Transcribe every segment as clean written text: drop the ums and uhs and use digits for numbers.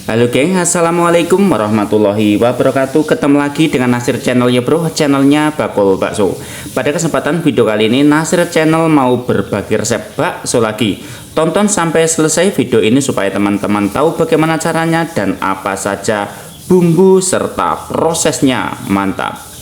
Halo geng, assalamualaikum warahmatullahi wabarakatuh. Ketemu lagi dengan Nasir Channel ya bro, channelnya Bakul Bakso. Pada kesempatan video kali ini Nasir Channel mau berbagi resep bakso lagi. Tonton sampai selesai video ini supaya teman-teman tahu bagaimana caranya dan apa saja bumbu serta prosesnya. Mantap.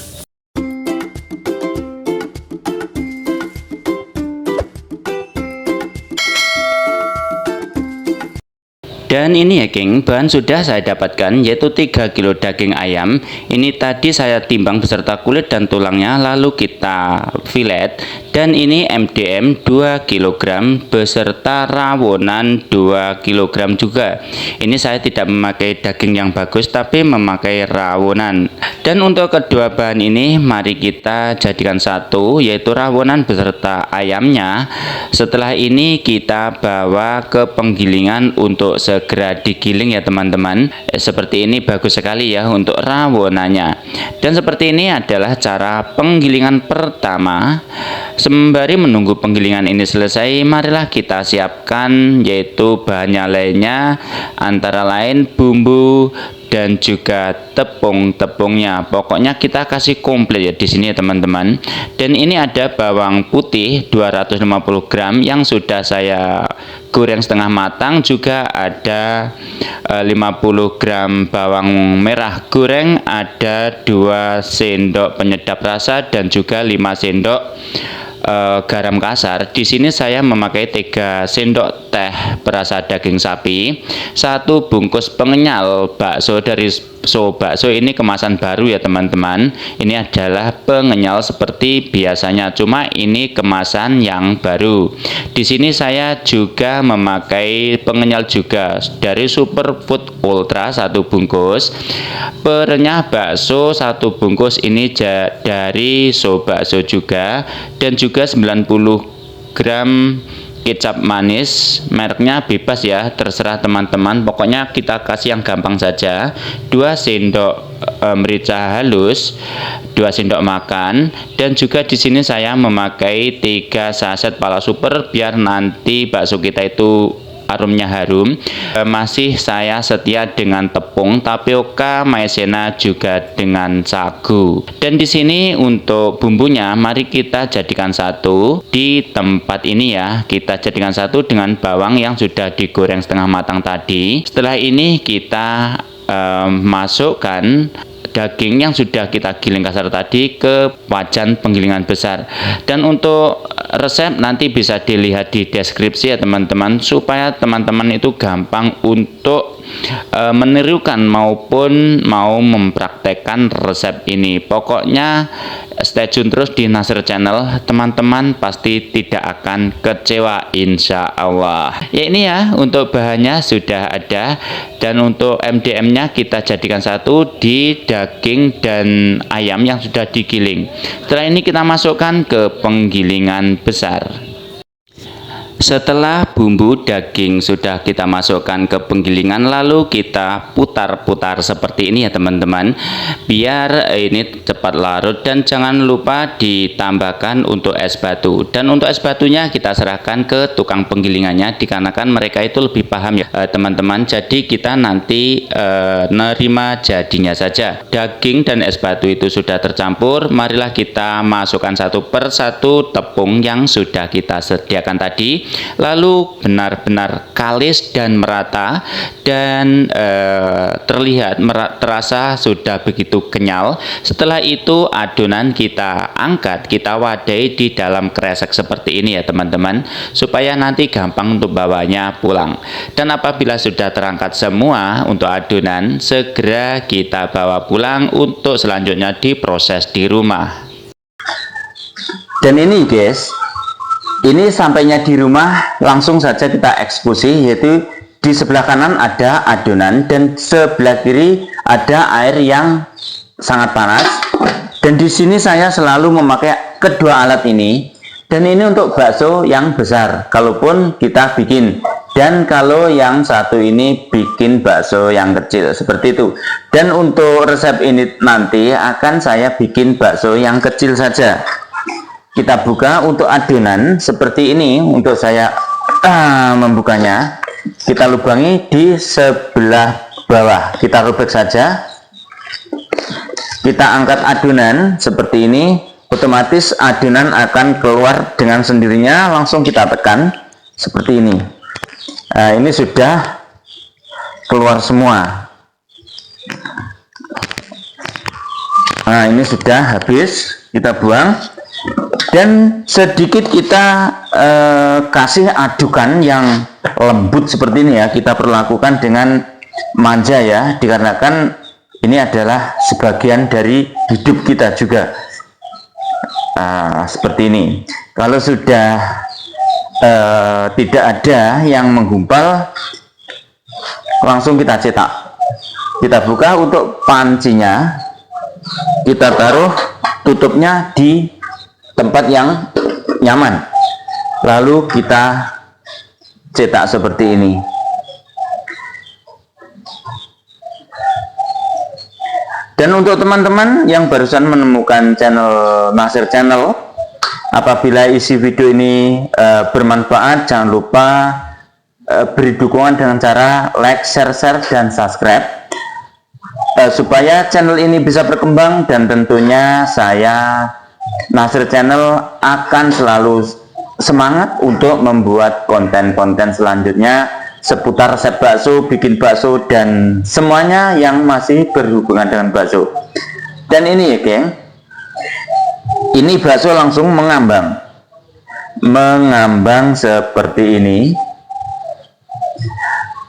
Dan ini ya geng, bahan sudah saya dapatkan yaitu 3 kilo daging ayam. Ini tadi saya timbang beserta kulit dan tulangnya, lalu kita filet. Dan ini MDM 2 kg beserta rawonan 2 kg juga. Ini saya tidak memakai daging yang bagus tapi memakai rawonan. Dan untuk kedua bahan ini mari kita jadikan satu, yaitu rawonan beserta ayamnya. Setelah ini kita bawa ke penggilingan untuk segera digiling ya teman-teman. Seperti ini bagus sekali ya untuk rawonannya. Dan seperti ini adalah cara penggilingan pertama. Sembari menunggu penggilingan ini selesai, marilah kita siapkan yaitu bahannya lainnya, antara lain bumbu dan juga tepung-tepungnya. Pokoknya kita kasih komplit ya di sini ya teman-teman. Dan ini ada bawang putih 250 gram yang sudah saya goreng setengah matang, juga ada 50 gram bawang merah goreng, ada 2 sendok penyedap rasa dan juga 5 sendok garam kasar. Di sini saya memakai 3 sendok teh perasa daging sapi, 1 bungkus pengenyal bakso dari So Bakso. Ini kemasan baru ya teman-teman. Ini adalah pengenyal seperti biasanya, cuma ini kemasan yang baru. Di sini saya juga memakai pengenyal juga dari Superfood Ultra 1 bungkus, perenyah bakso 1 bungkus ini dari So Bakso juga, dan juga 90 gram kecap manis, mereknya bebas ya, terserah teman-teman. Pokoknya kita kasih yang gampang saja. 2 sendok merica halus, 2 sendok makan, dan juga di sini saya memakai 3 saset pala super biar nanti bakso kita itu aromnya harum. Masih saya setia dengan tepung, tapioka, maizena, juga dengan sagu. Dan di sini untuk bumbunya mari kita jadikan satu di tempat ini ya. Kita jadikan satu dengan bawang yang sudah digoreng setengah matang tadi. Setelah ini kita masukkan daging yang sudah kita giling kasar tadi ke wajan penggilingan besar. Dan untuk resep nanti bisa dilihat di deskripsi ya teman-teman, supaya teman-teman itu gampang untuk menirukan maupun mau mempraktekkan resep ini. Pokoknya stay tune terus di Nasir Channel, teman-teman pasti tidak akan kecewa insya Allah. Ya ini ya, untuk bahannya sudah ada, dan untuk MDM-nya kita jadikan satu di daging dan ayam yang sudah digiling. Setelah ini kita masukkan ke penggilingan besar. Setelah bumbu daging sudah kita masukkan ke penggilingan, lalu kita putar-putar seperti ini ya teman-teman, biar ini cepat larut. Dan jangan lupa ditambahkan untuk es batu. Dan untuk es batunya kita serahkan ke tukang penggilingannya, dikarenakan mereka itu lebih paham ya teman-teman. Jadi kita nanti nerima jadinya saja. Daging dan es batu itu sudah tercampur, marilah kita masukkan satu per satu tepung yang sudah kita sediakan tadi. Lalu benar-benar kalis dan merata, dan terasa sudah begitu kenyal. Setelah itu adonan kita angkat, kita wadai di dalam kresek seperti ini ya teman-teman, supaya nanti gampang untuk bawanya pulang. Dan apabila sudah terangkat semua untuk adonan, segera kita bawa pulang untuk selanjutnya diproses di rumah. Dan ini guys, ini sampainya di rumah langsung saja kita eksekusi, yaitu di sebelah kanan ada adonan dan sebelah kiri ada air yang sangat panas. Dan di sini saya selalu memakai kedua alat ini. Dan ini untuk bakso yang besar, kalaupun kita bikin. Dan kalau yang satu ini bikin bakso yang kecil seperti itu. Dan untuk resep ini nanti akan saya bikin bakso yang kecil saja. Kita buka untuk adonan seperti ini. Untuk saya membukanya, kita lubangi di sebelah bawah. Kita robek saja. Kita angkat adonan seperti ini, otomatis adonan akan keluar dengan sendirinya. Langsung kita tekan seperti ini. Nah, ini sudah keluar semua. Nah, ini sudah habis, kita buang. Dan sedikit kita kasih adukan yang lembut seperti ini ya. Kita perlakukan dengan manja ya, dikarenakan ini adalah sebagian dari hidup kita juga. Seperti ini. Kalau sudah tidak ada yang menggumpal, langsung kita cetak. Kita buka untuk pancinya, kita taruh tutupnya di tempat yang nyaman, lalu kita cetak seperti ini. Dan untuk teman-teman yang barusan menemukan channel Nasir Channel, apabila isi video ini bermanfaat, jangan lupa beri dukungan dengan cara like, share, dan subscribe, supaya channel ini bisa berkembang. Dan tentunya saya, Nasir Channel, akan selalu semangat untuk membuat konten-konten selanjutnya seputar resep bakso, bikin bakso, dan semuanya yang masih berhubungan dengan bakso. Dan ini ya geng, ini bakso langsung mengambang seperti ini.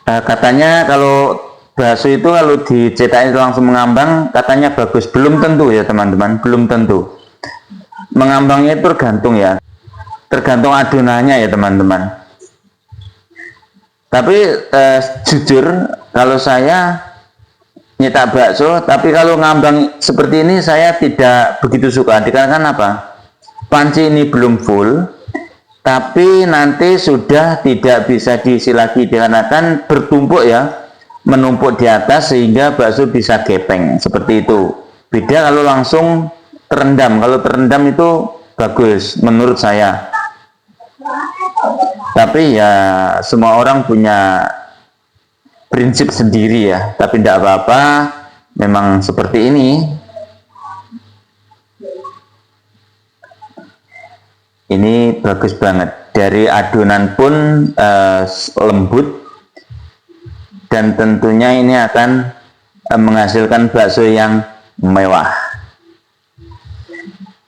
Katanya kalau bakso itu kalau dicetak itu langsung mengambang, katanya bagus. Belum tentu ya teman-teman, belum tentu. Mengambangnya itu tergantung ya, tergantung adonannya ya teman-teman. Tapi jujur, kalau saya nyetak bakso, tapi kalau ngambang seperti ini saya tidak begitu suka. Dikarenakan apa? Panci ini belum full, tapi nanti sudah tidak bisa diisi lagi, dikarenakan bertumpuk ya, menumpuk di atas sehingga bakso bisa gepeng seperti itu. Beda kalau langsung terendam. Kalau terendam itu bagus menurut saya. Tapi ya semua orang punya prinsip sendiri ya, tapi tidak apa-apa, memang seperti ini. Ini bagus banget, dari adonan pun lembut, dan tentunya ini akan menghasilkan bakso yang mewah.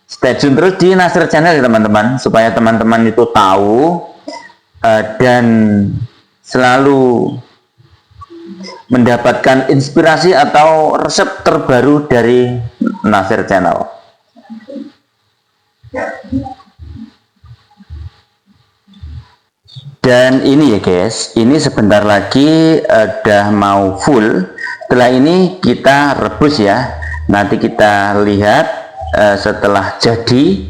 Stay tune terus di Nasir Channel ya teman-teman, supaya teman-teman itu tahu dan selalu mendapatkan inspirasi atau resep terbaru dari Nasir Channel. Dan ini ya guys, ini sebentar lagi udah mau full. Setelah ini kita rebus ya. Nanti kita lihat setelah jadi,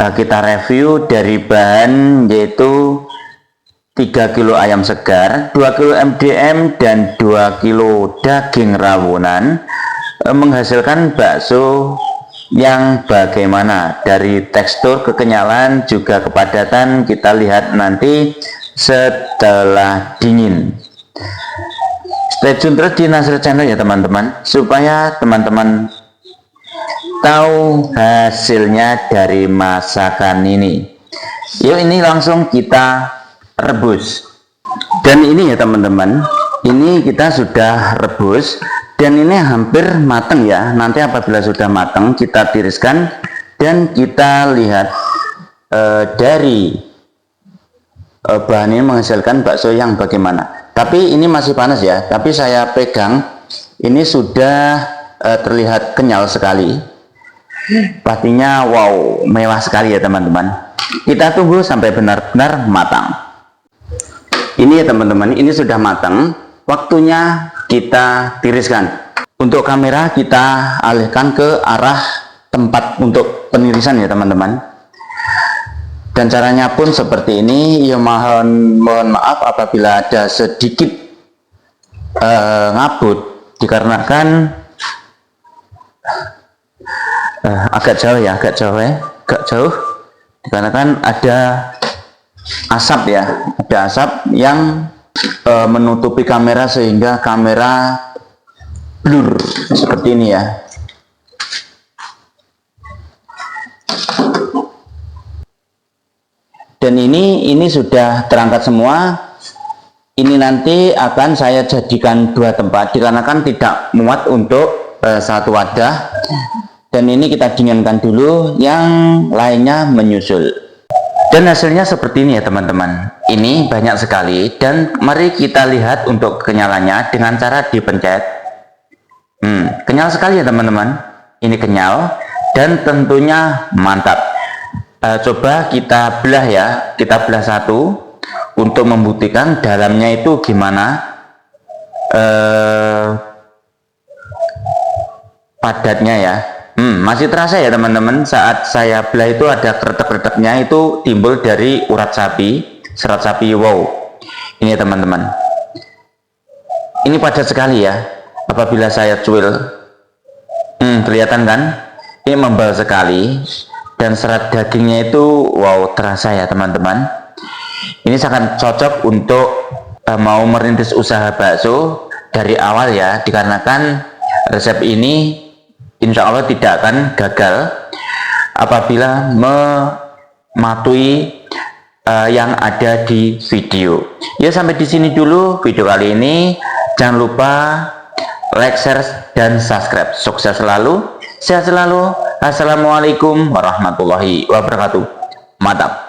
kita review dari bahan, yaitu 3 kilo ayam segar, 2 kilo MDM, dan 2 kilo daging rawunan, menghasilkan bakso yang bagaimana dari tekstur, kekenyalan, juga kepadatan. Kita lihat nanti setelah dingin. Stay tune terus di Nasir Channel ya teman-teman, supaya teman-teman tahu hasilnya dari masakan ini. Yuk, ini langsung kita rebus. Dan ini ya teman-teman, ini kita sudah rebus dan ini hampir matang ya. Nanti apabila sudah matang, kita tiriskan dan kita lihat dari bahan ini menghasilkan bakso yang bagaimana. Tapi ini masih panas ya, tapi saya pegang ini sudah terlihat kenyal sekali. Pastinya wow, mewah sekali ya teman-teman. Kita tunggu sampai benar-benar matang. Ini ya teman-teman, ini sudah matang. Waktunya kita tiriskan. Untuk kamera kita alihkan ke arah tempat untuk penirisan ya teman-teman. Dan caranya pun seperti ini. Ya mohon maaf apabila ada sedikit ngabut, dikarenakan agak jauh dikarenakan ada asap ya, ada asap yang menutupi kamera sehingga kamera blur seperti ini ya. Dan ini sudah terangkat semua. Ini nanti akan saya jadikan 2 tempat dikarenakan tidak muat untuk satu wadah. Dan ini kita dinginkan dulu, yang lainnya menyusul. Dan hasilnya seperti ini ya teman-teman. Ini banyak sekali, dan mari kita lihat untuk kenyalannya dengan cara dipencet. Kenyal sekali ya teman-teman. Ini kenyal dan tentunya mantap. Coba kita belah ya, kita belah satu untuk membuktikan dalamnya itu gimana padatnya ya. Masih terasa ya teman-teman, saat saya belah itu ada kretek-kreteknya, itu timbul dari urat sapi, serat sapi. Wow, ini ya teman-teman, ini padat sekali ya. Apabila saya cuil, kelihatan kan, ini membal sekali, dan serat dagingnya itu wow terasa ya teman-teman. Ini sangat cocok untuk mau merintis usaha bakso dari awal ya, dikarenakan resep ini insya Allah tidak akan gagal apabila mematuhi yang ada di video. Ya, sampai di sini dulu video kali ini. Jangan lupa like, share, dan subscribe. Sukses selalu, sehat selalu. Assalamualaikum warahmatullahi wabarakatuh. Mantap.